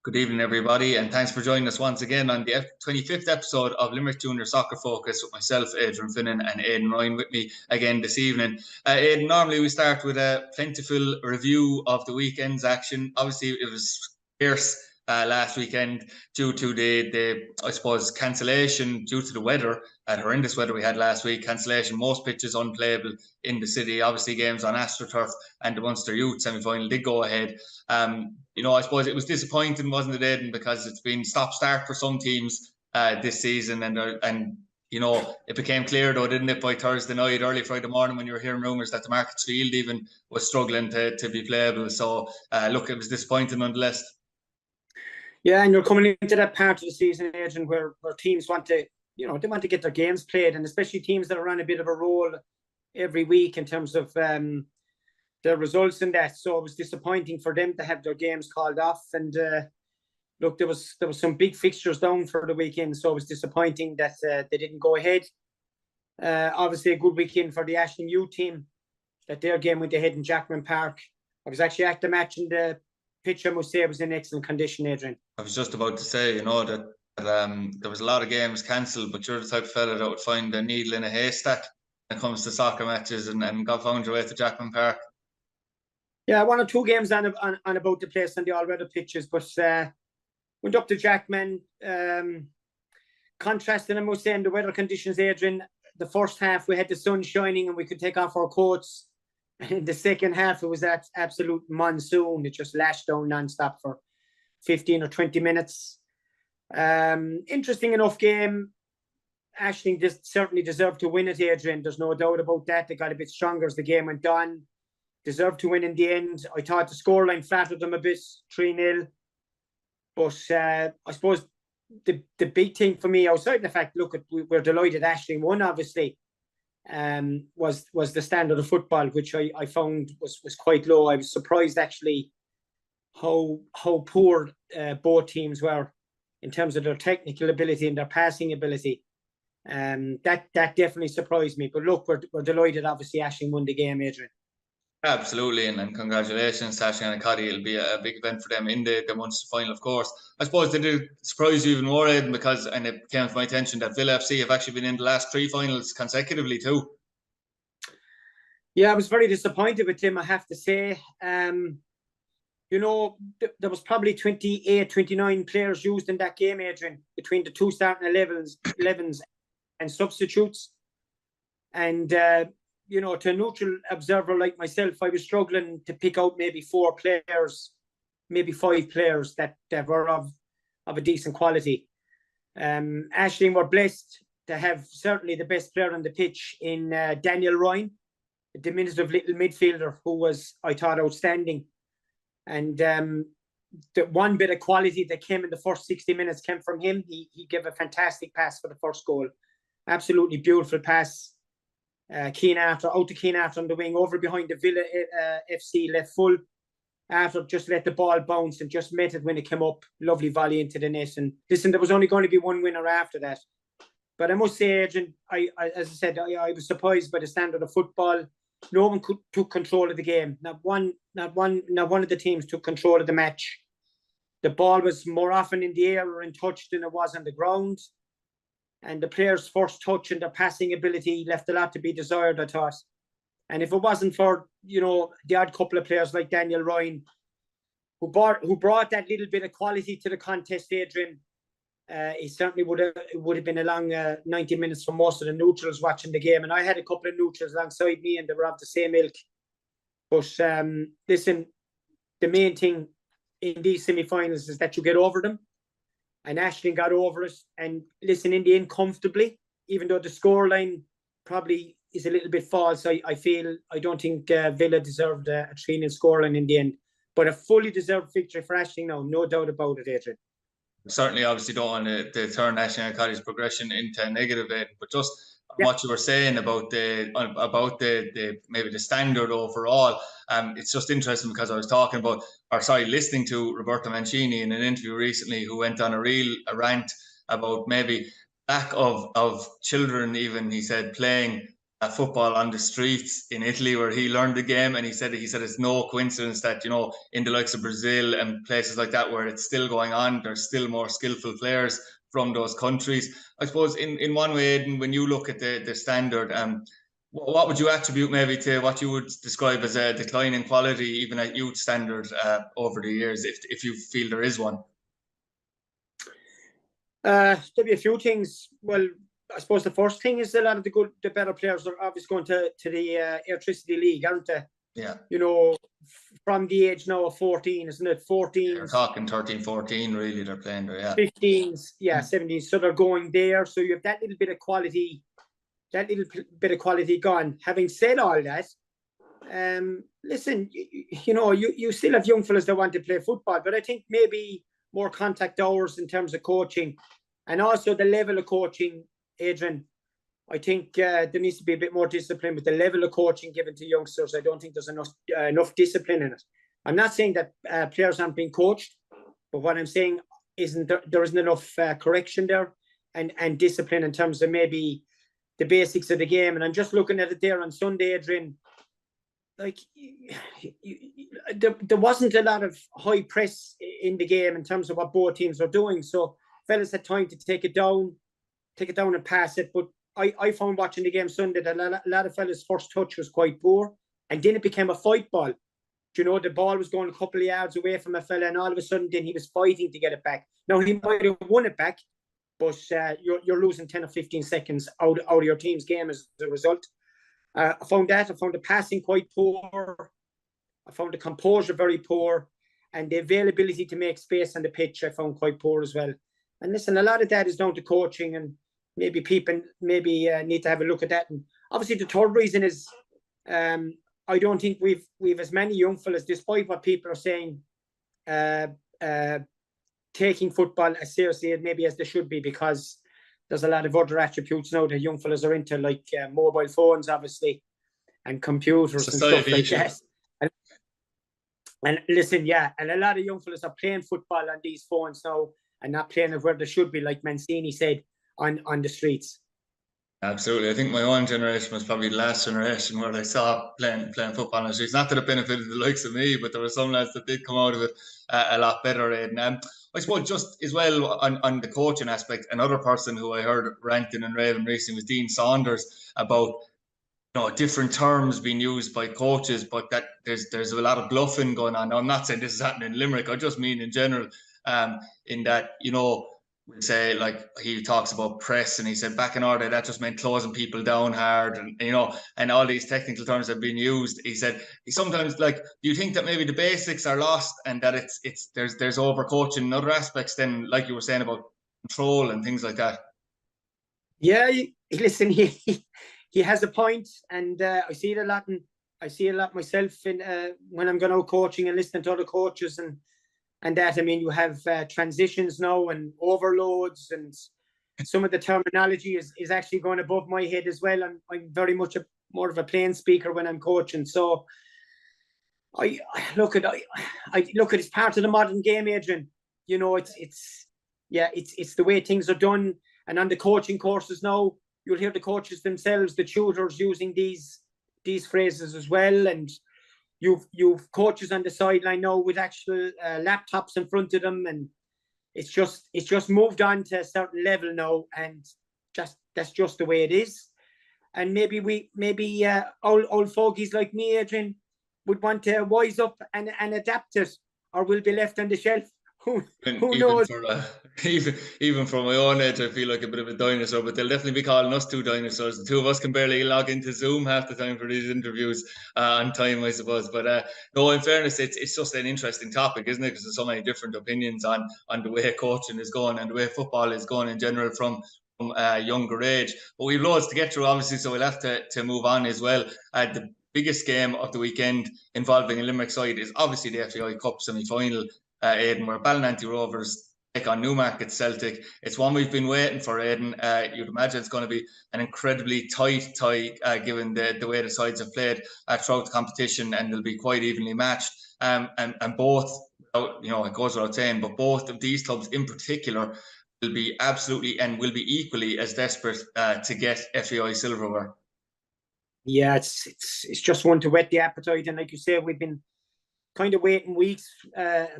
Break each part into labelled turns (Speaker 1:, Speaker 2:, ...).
Speaker 1: Good evening, everybody, and thanks for joining us once again on the 25th episode of Limerick Junior Soccer Focus with myself, Adrian Finnin, and Aidan Ryan with me again this evening. Aidan, normally we start with a plentiful review of the weekend's action. Obviously, it was fierce last weekend due to the I suppose, cancellation due to the weather, horrendous weather we had last week. Cancellation, most pitches unplayable in the city. Obviously, games on AstroTurf and the Munster Youth semi-final did go ahead. I suppose it was disappointing, wasn't it, Aidan, because it's been stop-start for some teams this season, and it became clear, though, didn't it, by Thursday night, early Friday morning, when you were hearing rumours that the Markets Field even was struggling to be playable. So, look, it was disappointing nonetheless.
Speaker 2: Yeah, and you're coming into that part of the season, Adrian, where teams want to, they want to get their games played, and especially teams that are on a bit of a roll every week in terms of their results in that. So it was disappointing for them to have their games called off. And look, there was some big fixtures down for the weekend, so it was disappointing that they didn't go ahead. Obviously, a good weekend for the Ashling Youth team, that their game went ahead in Jackman Park. I was actually at the match, and the pitch, I must say, was in excellent condition, Adrian.
Speaker 1: I was just about to say, that there was a lot of games cancelled, but you're the type of fella that would find a needle in a haystack when it comes to soccer matches, and found your way to Jackman Park.
Speaker 2: Yeah, one or two games on about the place on the all-weather pitches, but went up to Jackman. Contrasting, I must say, in the weather conditions, Adrian, the first half we had the sun shining and we could take off our coats. And in the second half, it was that absolute monsoon. It just lashed down non-stop for 15 or 20 minutes. Interesting enough game. Ashling certainly deserved to win it, Adrian. There's no doubt about that. They got a bit stronger as the game went on. Deserved to win in the end. I thought the scoreline flattered them a bit, 3-0. But I suppose the big thing for me, outside the fact, look, we're delighted Ashling won, obviously, was the standard of football, which I found was quite low. I was surprised, actually, how poor both teams were in terms of their technical ability and their passing ability. That definitely surprised me. But look, we're delighted, obviously, Ashling won the game, Adrian.
Speaker 1: Absolutely, and congratulations to Annacotty. It'll be a big event for them in the Munster final, of course. I suppose they did surprise you even more, Aidan, because, and it came to my attention, that Villa FC have actually been in the last 3 finals consecutively too.
Speaker 2: Yeah, I was very disappointed with them, I have to say. There was probably 28, 29 players used in that game, Adrian, between the 2 starting 11s and substitutes. And to a neutral observer like myself, I was struggling to pick out maybe 4 players, maybe 5 players that were of a decent quality. Ashling were blessed to have certainly the best player on the pitch in Daniel Ryan, a diminutive little midfielder who was, I thought, outstanding. And the one bit of quality that came in the first 60 minutes came from him. He gave a fantastic pass for the first goal. Absolutely beautiful pass. Out to Keane after on the wing, over behind the Villa FC left full. After just let the ball bounce and just met it when it came up. Lovely volley into the net. And listen, there was only going to be one winner after that. But I must say, Adrian, as I said, I was surprised by the standard of football. No one took control of the game. Not one of the teams took control of the match. The ball was more often in the air or in touch than it was on the ground. And the players' first touch and their passing ability left a lot to be desired, I thought. And if it wasn't for, the odd couple of players like Daniel Ryan, who brought that little bit of quality to the contest, Adrian, it certainly would have been a long 90 minutes for most of the neutrals watching the game. And I had a couple of neutrals alongside me, and they were of the same ilk. But listen, the main thing in these semi-finals is that you get over them. And Ashling got over it, and listen, in the end, comfortably, even though the scoreline probably is a little bit false. I don't think Villa deserved a 3-0 scoreline in the end, but a fully deserved victory for Ashling now, no doubt about it, Adrian.
Speaker 1: Certainly, obviously, don't want to turn Annacotty's progression into a negative, but just what you were saying about the maybe the standard overall. It's just interesting because I was listening to Roberto Mancini in an interview recently, who went on a rant about maybe lack of children, even, he said, playing football on the streets in Italy, where he learned the game, and he said it's no coincidence that, you know, in the likes of Brazil and places like that where it's still going on, there's still more skillful players from those countries. I suppose in one way, Aidan, when you look at the standard, what would you attribute maybe to what you would describe as a decline in quality, even at youth standard, over the years, if you feel there is one?
Speaker 2: There'll be a few things. Well, I suppose the first thing is a lot of the better players are obviously going to the Electricity League, aren't they?
Speaker 1: Yeah.
Speaker 2: You know, from the age now of 14, isn't it? 14.
Speaker 1: They're talking 13, 14, really, they're playing there, yeah.
Speaker 2: 15s, yeah, 17s. So they're going there. So you have that little bit of quality, gone. Having said all that, listen, you know, you still have young fellas that want to play football, but I think maybe more contact hours in terms of coaching, and also the level of coaching, Adrian. I think there needs to be a bit more discipline with the level of coaching given to youngsters. I don't think there's enough discipline in it. I'm not saying that players aren't being coached, but what I'm saying isn't there isn't enough correction there and discipline in terms of maybe the basics of the game. And I'm just looking at it there on Sunday, Adrian. Like, there wasn't a lot of high press in the game in terms of what both teams are doing. So fellas had time to take it down and pass it. But I found watching the game Sunday that a lot of fellas' first touch was quite poor, and then it became a fight ball. You know, the ball was going a couple of yards away from a fella, and all of a sudden then he was fighting to get it back. Now, he might have won it back, but you're losing 10 or 15 seconds out of your team's game as a result. I found the passing quite poor. I found the composure very poor, and the availability to make space on the pitch I found quite poor as well. And listen, a lot of that is down to coaching, and maybe people need to have a look at that. And obviously the third reason is I don't think we've as many young fellas, despite what people are saying, taking football as seriously maybe as they should be, because there's a lot of other attributes now that young fellas are into, like mobile phones, obviously, and computers and stuff like that. And listen, yeah, and a lot of young fellas are playing football on these phones now and not playing it where they should be, like Mancini said, on the streets.
Speaker 1: Absolutely. I think my own generation was probably the last generation where I saw playing football on the streets. Not that it benefited the likes of me, but there were some lads that did come out of it a lot better. And I suppose just as well on the coaching aspect, another person who I heard ranting and raving recently was Dean Saunders about, you know, different terms being used by coaches, but that there's a lot of bluffing going on. Now, I'm not saying this is happening in Limerick. I just mean in general, in that, you know, we'll say, like, he talks about press, and he said back in our day that just meant closing people down hard, and you know, and all these technical terms have been used. He said he sometimes, like, do you think that maybe the basics are lost and that there's overcoaching in other aspects than, like you were saying, about control and things like that?
Speaker 2: Yeah, listen, he has a point, and I see it a lot, and I see it a lot myself in when I'm going out coaching and listening to other coaches and that. I mean, you have transitions now and overloads, and some of the terminology is actually going above my head as well. I'm very much more of a plain speaker when I'm coaching. So I look at it's part of the modern game, Adrian. You know, it's the way things are done. And on the coaching courses now, you'll hear the coaches themselves, the tutors, using these phrases as well. And You've coaches on the sideline now with actual laptops in front of them, and it's just moved on to a certain level now, and that's just the way it is. And maybe old fogies like me, Adrian, would want to wise up and adapt it, or will be left on the shelf. Who knows?
Speaker 1: Even from my own age, I feel like a bit of a dinosaur, but they'll definitely be calling us two dinosaurs. The two of us can barely log into Zoom half the time for these interviews on time, I suppose. But no, in fairness, it's just an interesting topic, isn't it? Because there's so many different opinions on the way coaching is going and the way football is going in general from a younger age. But we've loads to get through, obviously, so we'll have to move on as well. The biggest game of the weekend involving a Limerick side is obviously the FAI Cup semi-final, Aidan, where Ballynanty Rovers take on Newmarket Celtic. It's one we've been waiting for, Aidan. You'd imagine it's going to be an incredibly tight tie, given the way the sides have played throughout the competition, and they'll be quite evenly matched. And both, you know, it goes without saying, but both of these clubs in particular will be absolutely and will be equally as desperate to get FAI silverware.
Speaker 2: Yeah, it's just one to whet the appetite, and like you say, we've been kind of waiting weeks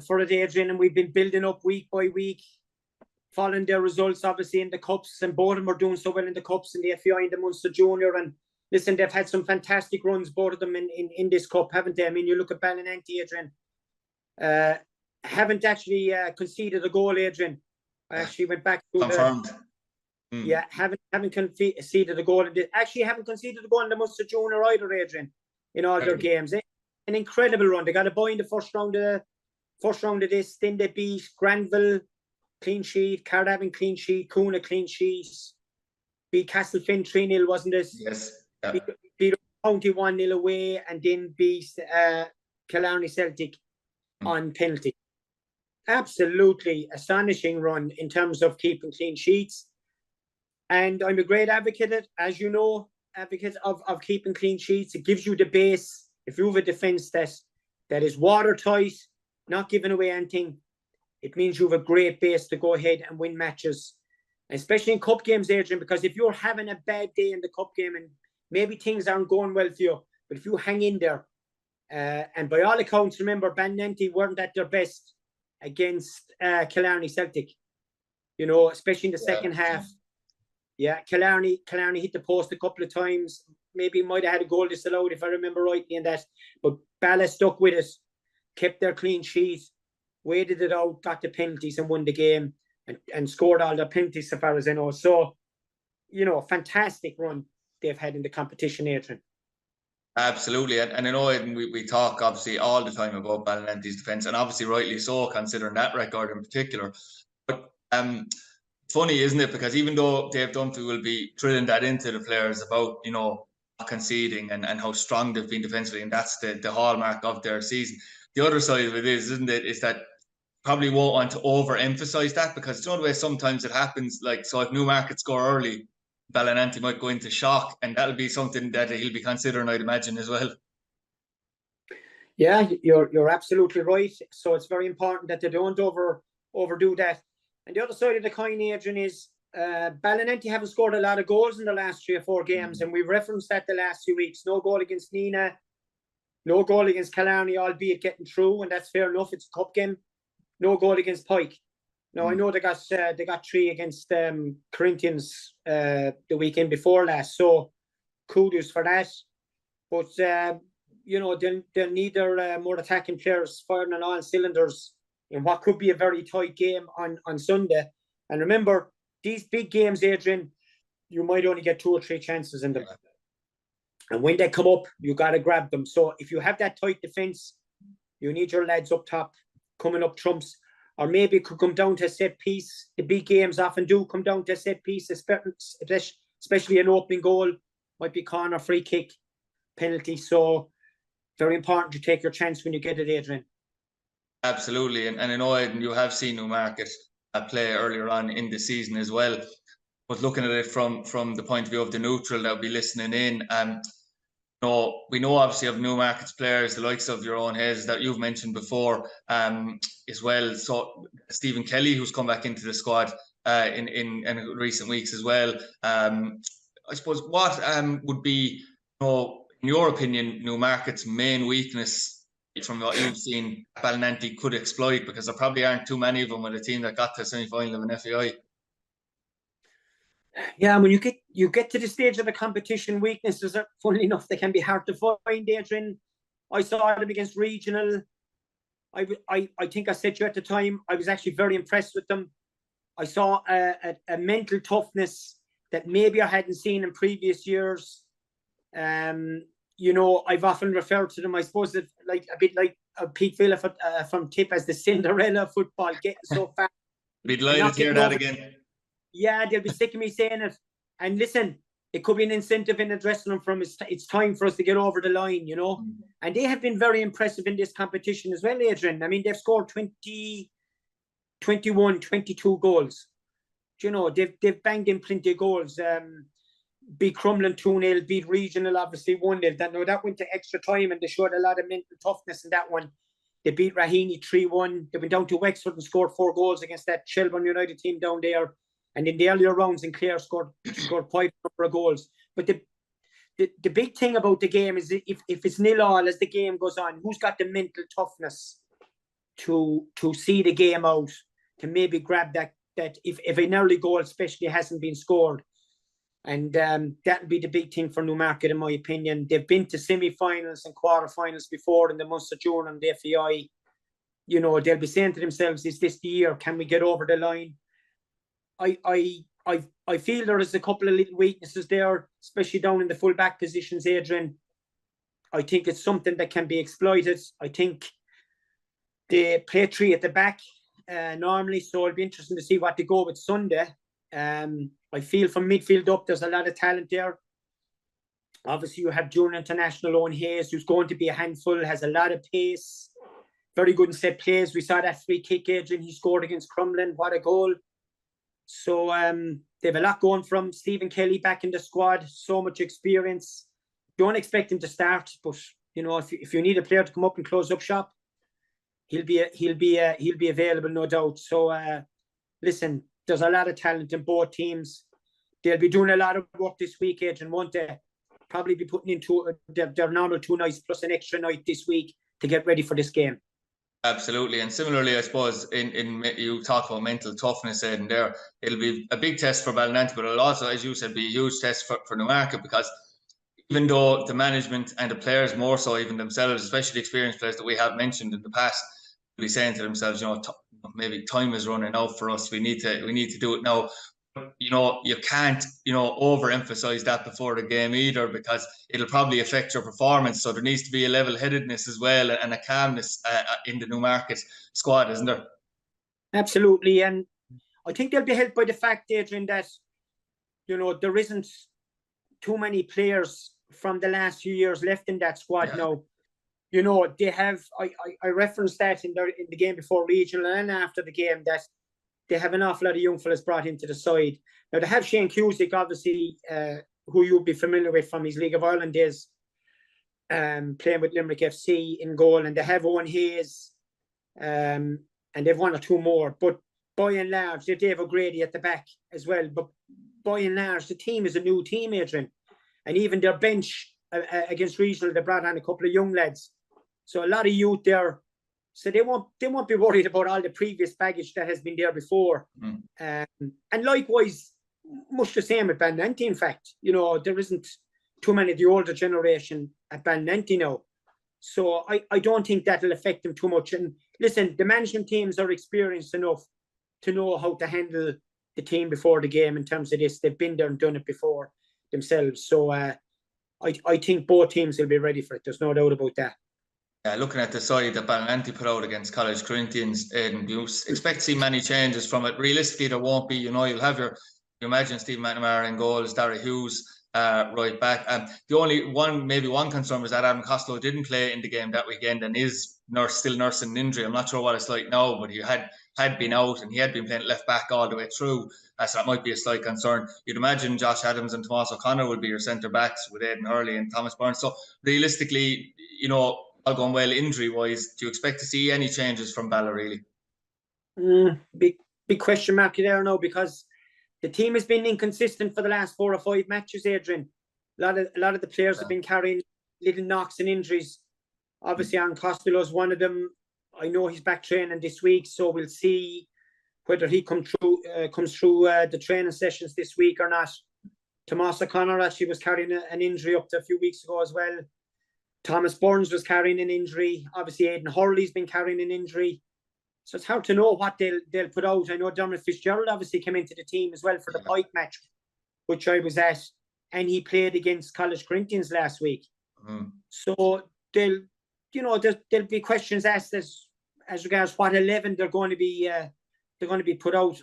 Speaker 2: for it, Adrian, and we've been building up week by week, following their results, obviously, in the Cups, and both of them are doing so well in the Cups, in the FAI and the Munster Junior, and listen, they've had some fantastic runs, both of them, in this Cup, haven't they? I mean, you look at Ballynanty, Adrian, haven't actually conceded a goal, Adrian. I actually went back to
Speaker 1: confirmed.
Speaker 2: Yeah, haven't conceded a goal. Actually, haven't conceded a goal in the Munster Junior either, Adrian, in all their games. An incredible run. They got a boy in the first round of this. Then they beat Granville, clean sheet. Cardiff, clean sheet. Coona, clean sheet. Beat Castlefin 3-0, wasn't it?
Speaker 1: Yes. Yeah.
Speaker 2: Beat County 1-0 away, and then beat Killarney Celtic on penalty. Absolutely astonishing run in terms of keeping clean sheets. And I'm a great advocate, as you know, of keeping clean sheets. It gives you the base. If you have a defence that is watertight, not giving away anything, it means you have a great base to go ahead and win matches. Especially in cup games, Adrian, because if you're having a bad day in the cup game and maybe things aren't going well for you, but if you hang in there, and by all accounts, remember, Ballynanty weren't at their best against Killarney Celtic, you know, especially in the second half. Yeah, Killarney hit the post a couple of times. Maybe might have had a goal disallowed, if I remember rightly, in that. But Balla stuck with it, kept their clean sheet, waited it out, got the penalties and won the game, and scored all the penalties so far as I know. So, you know, fantastic run they've had in the competition, Adrian.
Speaker 1: Absolutely. And I know we talk obviously all the time about Ballynanty's defence, and obviously rightly so, considering that record in particular. But funny, isn't it? Because even though Dave Dunphy will be drilling that into the players about, you know, not conceding and how strong they've been defensively, and that's the hallmark of their season. The other side of it is, isn't it, is that probably won't want to overemphasize that, because it's not the way sometimes it happens. Like, so if Newmarket score early, Ballynanty might go into shock, and that'll be something that he'll be considering, I'd imagine, as well.
Speaker 2: Yeah, you're absolutely right. So it's very important that they don't overdo that. And the other side of the coin, Adrian, is Ballynanty haven't scored a lot of goals in the last 3 or 4 games, and we've referenced that the last few weeks. No goal against Nina, no goal against Killarney, albeit getting through, and that's fair enough. It's a cup game. No goal against Pike. Now, I know they got 3 against Corinthians the weekend before last, so kudos for that. But you know, they'll need their more attacking players firing on all cylinders in what could be a very tight game on Sunday. And remember, these big games, Adrian, you might only get 2 or 3 chances in them. And when they come up, you got to grab them. So if you have that tight defence, you need your lads up top coming up trumps. Or maybe it could come down to a set piece. The big games often do come down to a set piece, especially an opening goal. Might be corner, free kick, penalty. So very important to take your chance when you get it, Adrian.
Speaker 1: Absolutely. And I know, Aidan, you have seen Newmarket play earlier on in the season as well. But looking at it from the point of view of the neutral that will be listening in, no, we know obviously of Newmarket's players, the likes of your own Hayes that you've mentioned before, as well. So Stephen Kelly, who's come back into the squad in recent weeks as well. I suppose what would be, you know, in your opinion, Newmarket's main weakness from what you've seen Ballynanty could exploit, because there probably aren't too many of them with a team that got to the semi-final of an FAI.
Speaker 2: Yeah, when you get to the stage of the competition, weaknesses are, funnily enough, they can be hard to find, Adrian. I saw them against regional. I think I said to you at the time, I was actually very impressed with them. I saw a mental toughness that maybe I hadn't seen in previous years. You know, I've often referred to them, I suppose, like a bit like Pete Villa from Tip as the Cinderella football, getting so fast.
Speaker 1: Be delighted to hear that again.
Speaker 2: Yeah, they'll be sick of me saying it. And listen, it could be an incentive in the dressing room from it's time for us to get over the line, you know. And they have been very impressive in this competition as well, Adrian. I mean, they've scored 20, 21, 22 goals. You know, they've banged in plenty of goals. Beat Crumlin 2-0, beat Regional obviously 1-0. That went to extra time and they showed a lot of mental toughness in that one. They beat Raheny 3-1. They went down to Wexford and scored 4 goals against that Shelburne United team down there. And in the earlier rounds in Clare scored quite a number of goals. But the big thing about the game is if it's 0-0 as the game goes on, who's got the mental toughness to see the game out, to maybe grab that if an early goal especially hasn't been scored. And that'll be the big thing for Newmarket, in my opinion. They've been to semi-finals and quarter-finals before in the Munster Junior and the FAI. You know, they'll be saying to themselves, is this the year? Can we get over the line? I feel there is a couple of little weaknesses there, especially down in the full-back positions, Adrian. I think it's something that can be exploited. I think they play three at the back normally, so it'll be interesting to see what they go with Sunday. I feel from midfield up, there's a lot of talent there. Obviously, you have junior international Owen Hayes, who's going to be a handful, has a lot of pace, very good in set plays. We saw that free kick, Adrian, he scored against Crumlin. What a goal. So they have a lot going from Stephen Kelly back in the squad, so much experience. Don't expect him to start, but you know, if you need a player to come up and close up shop, he'll be available, no doubt. So listen, there's a lot of talent in both teams. They'll be doing a lot of work this week, Adrian, won't they? Probably be putting into their normal 2 nights plus an extra night this week to get ready for this game.
Speaker 1: Absolutely, and similarly, I suppose in you talk about mental toughness, and there it'll be a big test for Ballynanty, but it'll also, as you said, be a huge test for Newmarket, because even though the management and the players more so even themselves, especially the experienced players that we have mentioned in the past, will be saying to themselves, you know, maybe time is running out for us. We need to do it now. You know, you can't, you know, overemphasize that before the game either, because it'll probably affect your performance. So there needs to be a level-headedness as well, and a calmness in the Newmarket squad, isn't there?
Speaker 2: Absolutely, and I think they'll be helped by the fact, Adrian, that, you know, there isn't too many players from the last few years left in that squad now. You know, they have, I referenced that in the game before regional and after the game, that they have an awful lot of young fellas brought into the side. Now, they have Shane Cusick, obviously, who you'll be familiar with from his League of Ireland days, playing with Limerick FC in goal, and they have Owen Hayes, and they've 1 or 2 more. But by and large, they have Dave O'Grady at the back as well. But by and large, the team is a new team, Adrian. And even their bench against regional, they brought on a couple of young lads. So a lot of youth there. So they won't be worried about all the previous baggage that has been there before. And likewise, much the same at Ballynanty, in fact. You know, there isn't too many of the older generation at Ballynanty now. So I don't think that'll affect them too much. And listen, the management teams are experienced enough to know how to handle the team before the game in terms of this. They've been there and done it before themselves. So I think both teams will be ready for it. There's no doubt about that.
Speaker 1: Yeah, looking at the side that Ballynanty put out against College Corinthians, and you expect to see many changes from it. Realistically, there won't be. You know, you'll have you imagine Steve McNamara in goals, Dara Hughes right back. The only one concern was that Adam Costello didn't play in the game that weekend and is still nursing an injury. I'm not sure what it's like now, but he had been out and he had been playing left back all the way through. So that might be a slight concern. You'd imagine Josh Adams and Tomas O'Connor would be your centre backs with Aidan Hurley and Thomas Burns. So realistically, you know, all going well injury-wise, do you expect to see any changes from Balla, really?
Speaker 2: Big question mark there now, because the team has been inconsistent for the last 4 or 5 matches, Adrian. A lot of the players have been carrying little knocks and injuries. Obviously, Aaron Costello is one of them. I know he's back training this week, so we'll see whether he comes through the training sessions this week or not. Tomas O'Connor actually was carrying an injury up to a few weeks ago as well. Thomas Burns was carrying an injury. Obviously, Aidan Hurley's been carrying an injury. So it's hard to know what they'll put out. I know Dermot Fitzgerald obviously came into the team as well for the Pike match, which I was at, and he played against College Corinthians last week. So there'll be questions asked as regards what 11 they're going to be put out.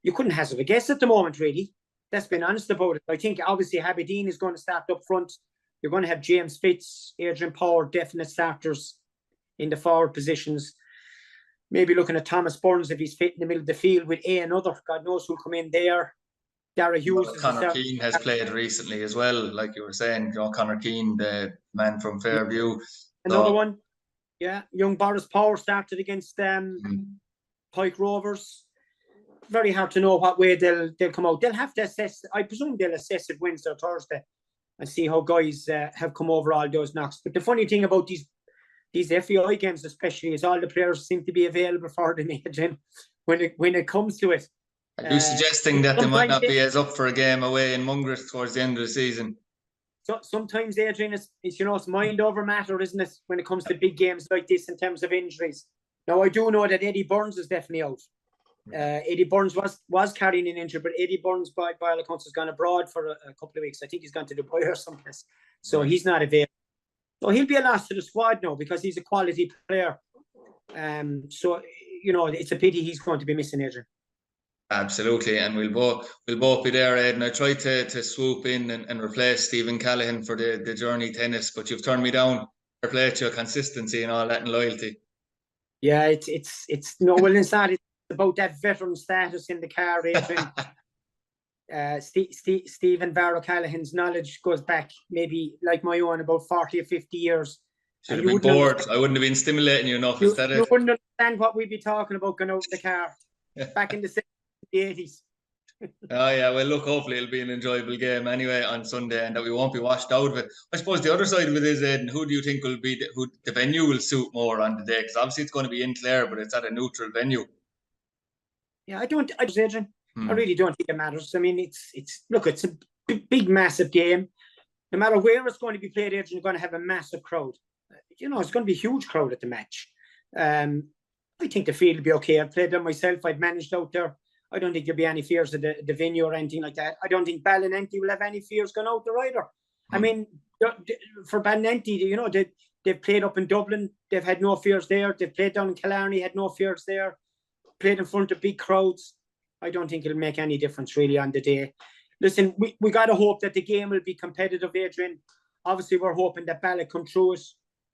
Speaker 2: You couldn't hazard a guess at the moment, really. Let's be honest about it. I think obviously Aberdeen is going to start up front. You're going to have James Fitz, Adrian Power, definite starters in the forward positions. Maybe looking at Thomas Burns if he's fit in the middle of the field with another. God knows who'll come in there. Dara Hughes.
Speaker 1: Conor Keane has played recently as well, like you were saying. You know, Conor Keane, the man from Fairview.
Speaker 2: Another one. Yeah, young Boris Power started against Pike Rovers. Very hard to know what way they'll come out. They'll have to assess. I presume they'll assess it Wednesday or Thursday and see how guys have come over all those knocks. But the funny thing about these FAI games especially is all the players seem to be available for them, Adrian, when it comes to it.
Speaker 1: Are you suggesting that they might not be as up for a game away in Mungret towards the end of the season?
Speaker 2: So sometimes, Adrian, it's mind over matter, isn't it, when it comes to big games like this in terms of injuries. Now, I do know that Eddie Burns is definitely out. Eddie Burns was carrying an injury, but Eddie Burns, by all accounts, has gone abroad for a couple of weeks. I think he's gone to Dubai or someplace. So he's not available. So he'll be a loss to the squad now because he's a quality player. So, it's a pity he's going to be missing, Adrian.
Speaker 1: Absolutely, and we'll both be there, Aidan. I tried to swoop in and replace Stephen Callaghan for the Journey tennis, but you've turned me down. Fair play to your consistency and all that and loyalty.
Speaker 2: Yeah, it's no, well, it's not. It's about that veteran status in the car, Adrian. Stephen Barrow Callaghan's knowledge goes back maybe like my own about 40 or 50 years.
Speaker 1: Should have been bored. I wouldn't have been stimulating you enough.
Speaker 2: You wouldn't understand what we'd be talking about going out in the car back in the 80s.
Speaker 1: Oh yeah, well look, hopefully it'll be an enjoyable game anyway on Sunday and that we won't be washed out of it. I suppose the other side of it is, Aidan, who do you think will be who the venue will suit more on the day? Because obviously it's going to be in Clare, but it's at a neutral venue.
Speaker 2: Yeah, Adrian, I really don't think it matters. I mean, it's a big, massive game. No matter where it's going to be played, Adrian, you're going to have a massive crowd. It's going to be a huge crowd at the match. I think the field will be okay. I've played there myself. I've managed out there. I don't think there'll be any fears of the venue or anything like that. I don't think Ballynanty will have any fears going out there either. I mean, for Ballynanty, they've played up in Dublin. They've had no fears there. They've played down in Killarney, had no fears there. Played in front of big crowds. I don't think it'll make any difference really on the day. Listen, we got to hope that the game will be competitive, Adrian. Obviously, we're hoping that Bally come through it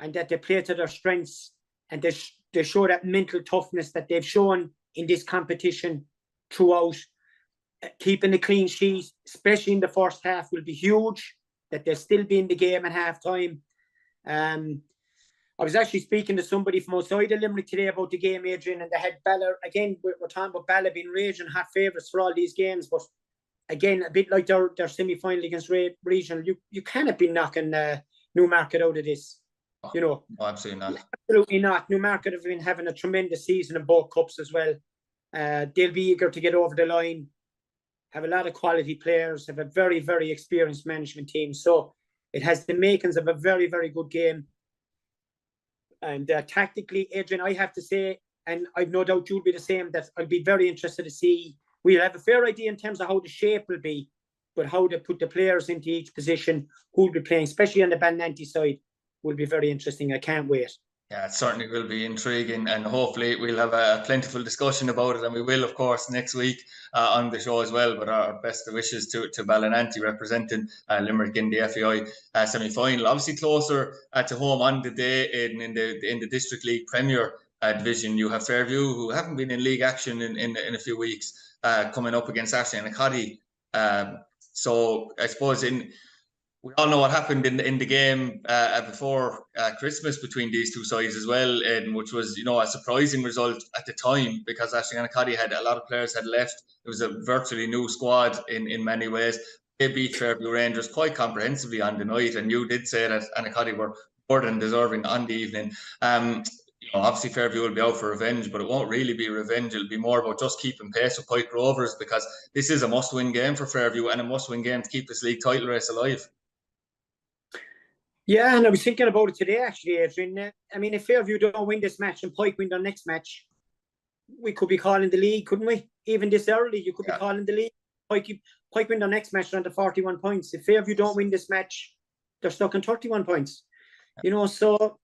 Speaker 2: and that they play to their strengths and they show that mental toughness that they've shown in this competition throughout. Keeping a clean sheet, especially in the first half, will be huge, that they'll still be in the game at half-time. I was actually speaking to somebody from outside of Limerick today about the game, Adrian, and they had Balla, again, we're talking about Balla being raging hot favourites for all these games, but again, a bit like their semi-final against Regional, you cannot be knocking Newmarket out of this.
Speaker 1: No, absolutely not.
Speaker 2: Absolutely not. Newmarket have been having a tremendous season in both cups as well. They'll be eager to get over the line, have a lot of quality players, have a very, very experienced management team. So it has the makings of a very, very good game. And tactically, Adrian, I have to say, and I've no doubt you'll be the same, that I'll be very interested to see. We'll have a fair idea in terms of how the shape will be, but how they put the players into each position, who will be playing, especially on the Ballynanty side, will be very interesting. I can't wait.
Speaker 1: Yeah, it certainly will be intriguing, and hopefully we'll have a plentiful discussion about it, and we will, of course, next week on the show as well. But our best wishes to Ballynanty representing Limerick in the FAI semi-final. Obviously closer to home on the day in the District League Premier division. You have Fairview, who haven't been in league action in a few weeks, coming up against Annacotty. So I suppose we all know what happened in the game before Christmas between these two sides as well, which was, a surprising result at the time because actually Annacotty had a lot of players had left. It was a virtually new squad in many ways. They beat Fairview Rangers quite comprehensively on the night, and you did say that Annacotty were more than deserving on the evening. Obviously Fairview will be out for revenge, but it won't really be revenge. It'll be more about just keeping pace with Pike Rovers because this is a must-win game for Fairview and a must-win game to keep this league title race alive.
Speaker 2: Yeah, and I was thinking about it today, actually, Adrian. I mean, if Fairview don't win this match and Pike win their next match, we could be calling the league, couldn't we? Even this early, you could be calling the league. Pike win their next match down to 41 points. If Fairview don't win this match, they're stuck on 31 points. So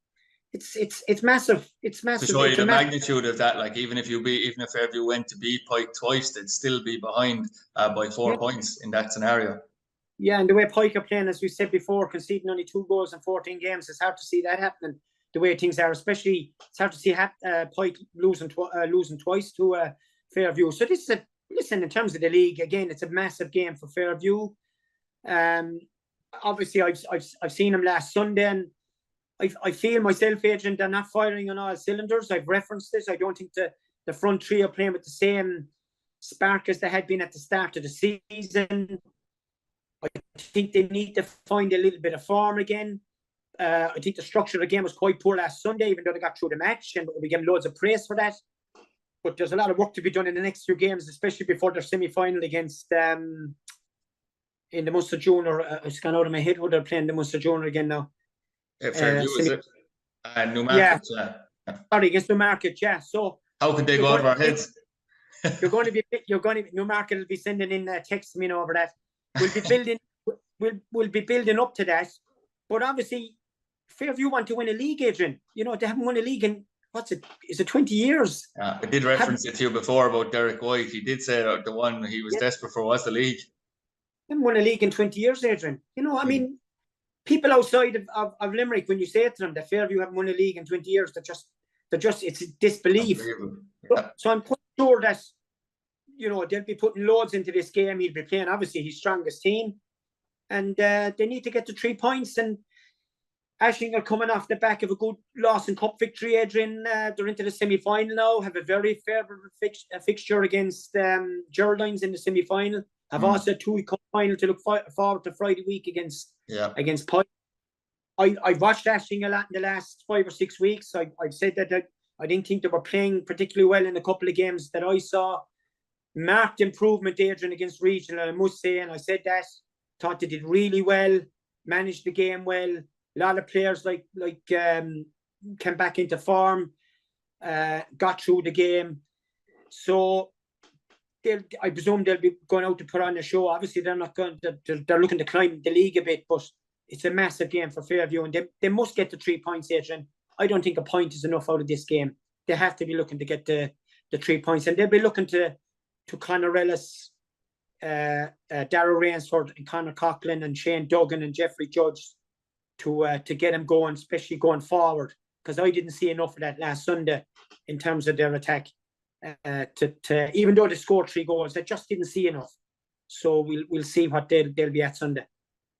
Speaker 2: it's massive. It's massive.
Speaker 1: To show you the magnitude of that, like even if Fairview went to beat Pike twice, they'd still be behind by 4 points in that scenario.
Speaker 2: Yeah, and the way Pike are playing, as we said before, conceding only 2 goals in 14 games, it's hard to see that happening the way things are. Especially, it's hard to see Pike losing twice to Fairview. So this is listen, in terms of the league, again, it's a massive game for Fairview. Obviously, I've seen them last Sunday, and I feel myself, Adrian, they're not firing on all cylinders. I've referenced this. I don't think the front three are playing with the same spark as they had been at the start of the season. I think they need to find a little bit of form again. I think the structure of the game was quite poor last Sunday, even though they got through the match, and we give loads of praise for that. But there's a lot of work to be done in the next few games, especially before their semi-final against in the Munster Junior. It's gone out of my head who they're playing the Munster Junior again now.
Speaker 1: Fairview, is it? Newmarket,
Speaker 2: yeah. Sorry, against Newmarket, yeah. So
Speaker 1: how could they go over our heads?
Speaker 2: You're going to Newmarket will be sending in texts me over that. We'll be building up to that. But obviously, Fairview want to win a league, Adrian. You know, they haven't won a league in, is it 20 years?
Speaker 1: Yeah, I did reference it to you before about Derek White. He did say that the one he was desperate for was the league.
Speaker 2: They haven't won a league in 20 years, Adrian. You know, I mean, people outside of Limerick, when you say to them that Fairview haven't won a league in 20 years, they're just it's disbelief.
Speaker 1: Yeah.
Speaker 2: So I'm quite sure that, you know, they'll be putting loads into this game. He'll be playing, obviously, his strongest team. And they need to get to 3 points. And Ashling are coming off the back of a good loss in cup victory, Adrian. They're into the semi-final now, have a very favourable fixture against Geraldines in the semi-final. Have also a 2-week cup final to look forward to Friday week against Pike. I've watched Ashling a lot in the last 5 or 6 weeks. I've said that I didn't think they were playing particularly well in a couple of games that I saw. Marked improvement, Adrian, against Regional, I must say, and I said that. Thought they did really well, managed the game well. A lot of players like came back into form, got through the game. So I presume they'll be going out to put on a show. Obviously, they're not going. They're looking to climb the league a bit, but it's a massive game for Fairview, and they must get the 3 points, Adrian. I don't think a point is enough out of this game. They have to be looking to get the 3 points, and they'll be looking to Conor Ellis, Darragh Rainsford, and Conor Coughlin, and Shane Duggan, and Jeffrey Judge to get them going, especially going forward. Because I didn't see enough of that last Sunday in terms of their attack. To even though they scored 3 goals, I just didn't see enough. So we'll see what they'll be at Sunday.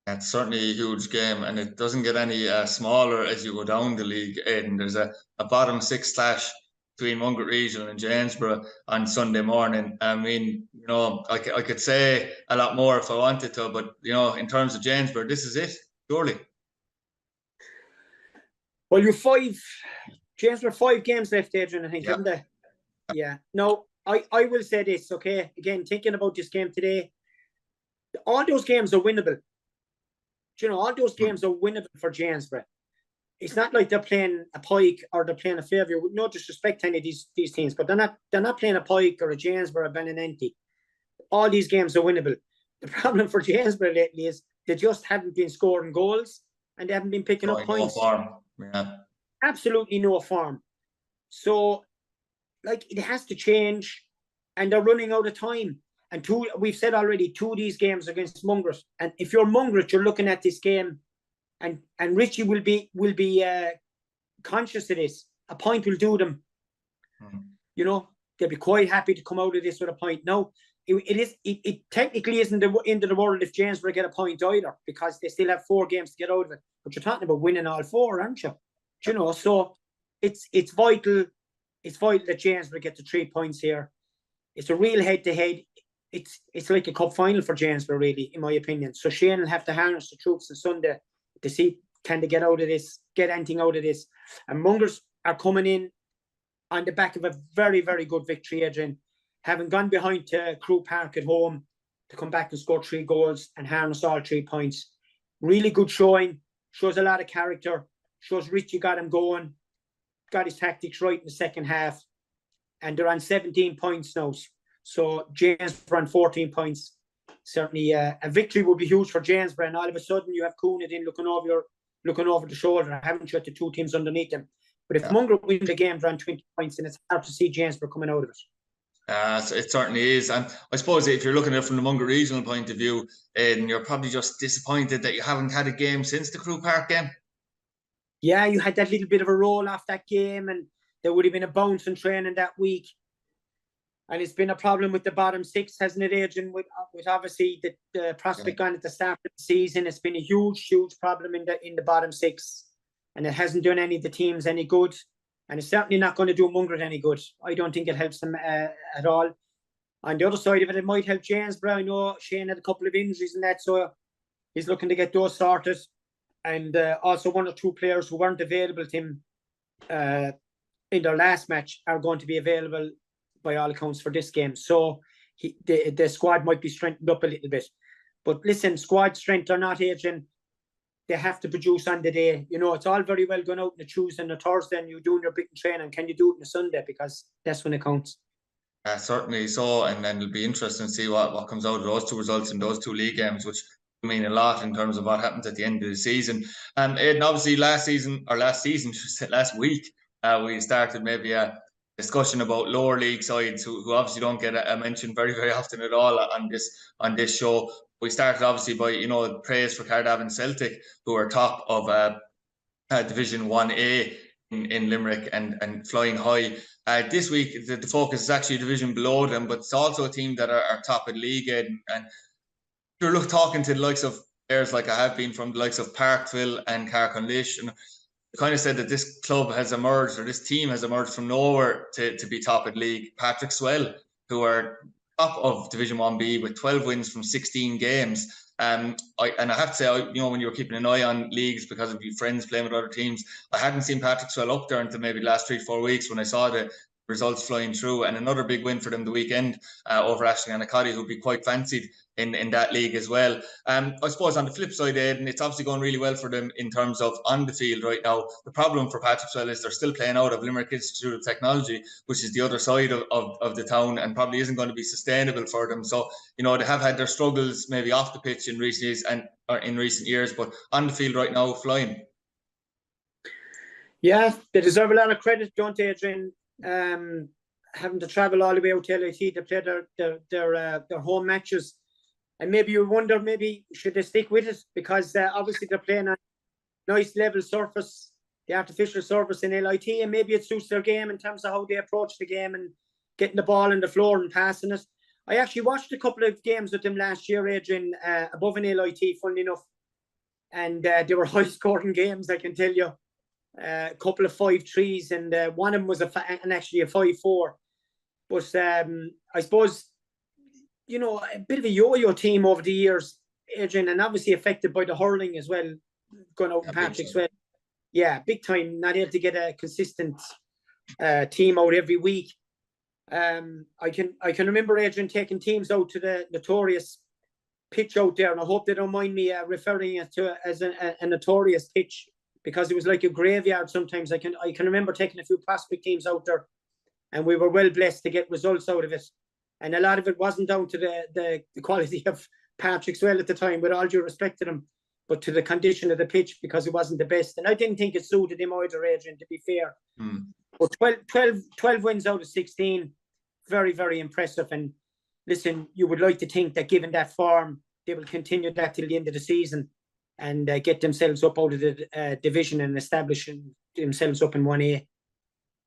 Speaker 1: That's certainly a huge game, and it doesn't get any smaller as you go down the league. And there's a bottom 6 clash between Mungret Regional and Janesboro on Sunday morning. I mean, you know, I could say a lot more if I wanted to, but, you know, in terms of Janesboro, this is it, surely.
Speaker 2: Well, Janesboro 5 games left, Adrian, I think, haven't they? Yeah. No, I will say this, okay? Again, thinking about this game today, all those games are winnable. Do you know, all those games are winnable for Janesboro. It's not like they're playing a Pike or they're playing a Fairview. No disrespect to any of these teams, but they're not playing a Pike or a Janesboro or a Ballynanty. All these games are winnable. The problem for Janesboro lately is they just haven't been scoring goals and they haven't been picking up points.
Speaker 1: No form. Yeah.
Speaker 2: Absolutely no form. So, like, it has to change, and they're running out of time. And we've said already, 2 of these games against Mungret. And if you're Mungret, you're looking at this game, and Richie will be conscious of this. A point will do them. You know, they'll be quite happy to come out of this with a point. Now, it technically isn't the end of the world if Janesboro get a point either, because they still have 4 games to get out of it. But you're talking about winning all 4, aren't you? Do you know, so it's vital. It's vital that Janesboro get the 3 points here. It's a real head-to-head. It's like a cup final for Janesboro, really, in my opinion. So Shane will have to harness the troops on Sunday to see, can they get out of this, get anything out of this. And Mungers are coming in on the back of a very, very good victory, Adrian, having gone behind to Crew Park at home to come back and score 3 goals and harness all 3 points. Really good showing, shows a lot of character, shows Richie got him going, got his tactics right in the second half, and they're on 17 points now. So Janesboro on 14 points. Certainly a victory would be huge for Janesboro, and all of a sudden you have Coonid in looking over the shoulder, haven't you, the 2 teams underneath them. But if Mungret win the game, they're on 20 points, and it's hard to see Janesboro coming out of it.
Speaker 1: It certainly is. And I suppose if you're looking at it from the Mungret regional point of view, and you're probably just disappointed that you haven't had a game since the Crew Park game.
Speaker 2: Yeah, you had that little bit of a roll off that game, and there would have been a bounce in training that week. And it's been a problem with the bottom 6, hasn't it, Adrian? With obviously the prospect gone at the start of the season, it's been a huge, huge problem in the bottom 6, and it hasn't done any of the teams any good, and it's certainly not going to do Mungret any good. I don't think it helps them at all. On the other side of it, it might help Janesboro. I know Shane had a couple of injuries and that, so he's looking to get those sorted. And also 1 or 2 players who weren't available to him in their last match are going to be available by all accounts for this game. So the squad might be strengthened up a little bit. But listen, squad strength or not, Adrian, they have to produce on the day. You know, it's all very well going out on a Tuesday and a Thursday and you doing your big training. Can you do it on a Sunday? Because that's when it counts.
Speaker 1: Certainly so, and then it'll be interesting to see what comes out of those 2 results in those 2 league games, which mean a lot in terms of what happens at the end of the season. Aidan, obviously last week, we started maybe a discussion about lower league sides who obviously don't get a mention very, very often at all on this show. We started obviously by, you know, praise for Cardiff and Celtic, who are top of Division 1A in Limerick and flying high. This week, the focus is actually a division below them, but it's also a team that are top of the league. And you're talking to the likes of players like I have been from the likes of Patrickswell and Carrick-on-Laois, and kind of said that this club has emerged, or this team has emerged from nowhere to be top of the league. Patrickswell, who are top of Division 1B with 12 wins from 16 games. I have to say, you know, when you were keeping an eye on leagues because of your friends playing with other teams, I hadn't seen Patrickswell up there until maybe the last 3-4 weeks when I saw the results flying through, and another big win for them the weekend over Annacotty, who'd be quite fancied in that league as well. I suppose on the flip side, Aidan, it's obviously going really well for them in terms of on the field right now. The problem for Patrickswell is they're still playing out of Limerick Institute of Technology, which is the other side of the town, and probably isn't going to be sustainable for them. So, you know, they have had their struggles maybe off the pitch in recent years, but on the field right now, flying.
Speaker 2: Yeah, they deserve a lot of credit, don't they, Adrian? Having to travel all the way out to LIT to play their home matches, and maybe you wonder, maybe should they stick with it, because obviously they're playing on nice level surface, the artificial surface in LIT, and maybe it suits their game in terms of how they approach the game and getting the ball on the floor and passing it. I actually watched a couple of games with them last year, Adrian, above an LIT, funnily enough, and they were high scoring games, I can tell you. A couple of 5-3s, and one of them was actually a 5-4. But I suppose, you know, a bit of a yo-yo team over the years, Adrian, and obviously affected by the hurling as well, going out in Patrickswell. Yeah, big time, not able to get a consistent team out every week. I can remember, Adrian, taking teams out to the notorious pitch out there, and I hope they don't mind me referring it to as a notorious pitch, because it was like a graveyard sometimes. I can remember taking a few prospect teams out there, and we were well blessed to get results out of it. And a lot of it wasn't down to the quality of Patrickswell at the time, with all due respect to them, but to the condition of the pitch, because it wasn't the best. And I didn't think it suited him either, Adrian, to be fair. But 12 wins out of 16, very, very impressive. And listen, you would like to think that given that form, they will continue that till the end of the season and get themselves up out of the division and establishing themselves up in 1A.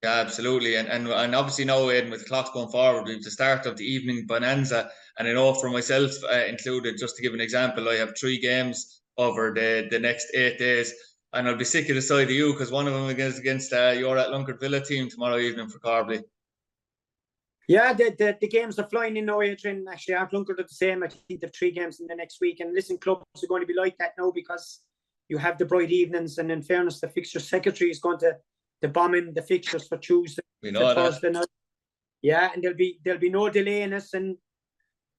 Speaker 1: Yeah, absolutely. And obviously now, Aidan, with the clock going forward, we have the start of the evening bonanza. And I know for myself included, just to give an example, I have 3 games over the next 8 days. And I'll be sick of the side of you, because one of them is against your Atlunkert Villa team tomorrow evening for Carbley.
Speaker 2: Yeah, the games are flying in now, Adrian. Actually, Atlunkert are the same. I think they have 3 games in the next week. And listen, clubs are going to be like that now, because you have the bright evenings. And in fairness, the fixture secretary is going to bomb in the fixtures for Tuesday,
Speaker 1: we know
Speaker 2: Thursday night. Yeah, and there'll be no delay in us, and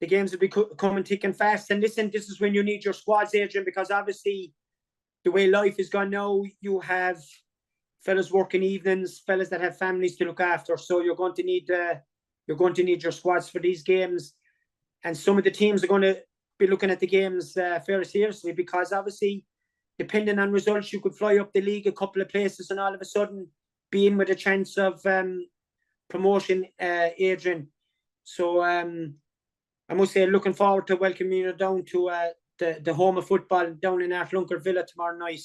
Speaker 2: the games will be coming thick and fast. And listen, this is when you need your squads, Adrian, because obviously the way life is gone now, you have fellas working evenings, fellas that have families to look after. So you're going to need your squads for these games. And some of the teams are going to be looking at the games very seriously, because obviously, depending on results, you could fly up the league a couple of places and all of a sudden be in with a chance of promotion, Adrian. So I must say, looking forward to welcoming you down to the home of football down in Atlunkert Villa tomorrow night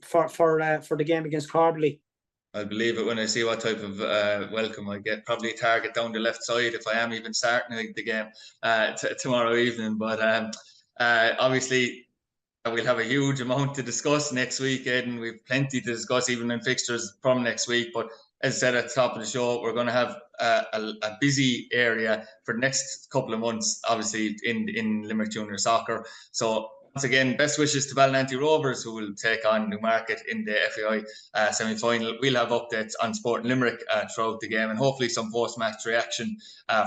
Speaker 2: for the game against Carbley.
Speaker 1: I'll believe it when I see what type of welcome I get. Probably a target down the left side if I am even starting the game tomorrow evening. But obviously, we'll have a huge amount to discuss next week, Aidan. We've plenty to discuss, even in fixtures from next week. But as I said at the top of the show, we're going to have a busy area for the next couple of months, obviously in Limerick Junior Soccer. So once again, best wishes to Ballynanty Rovers, who will take on Newmarket in the FAI semi-final. We'll have updates on Sport in Limerick throughout the game, and hopefully some post-match reaction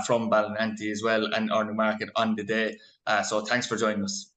Speaker 1: from Ballynanty as well, and or Newmarket on the day. So thanks for joining us.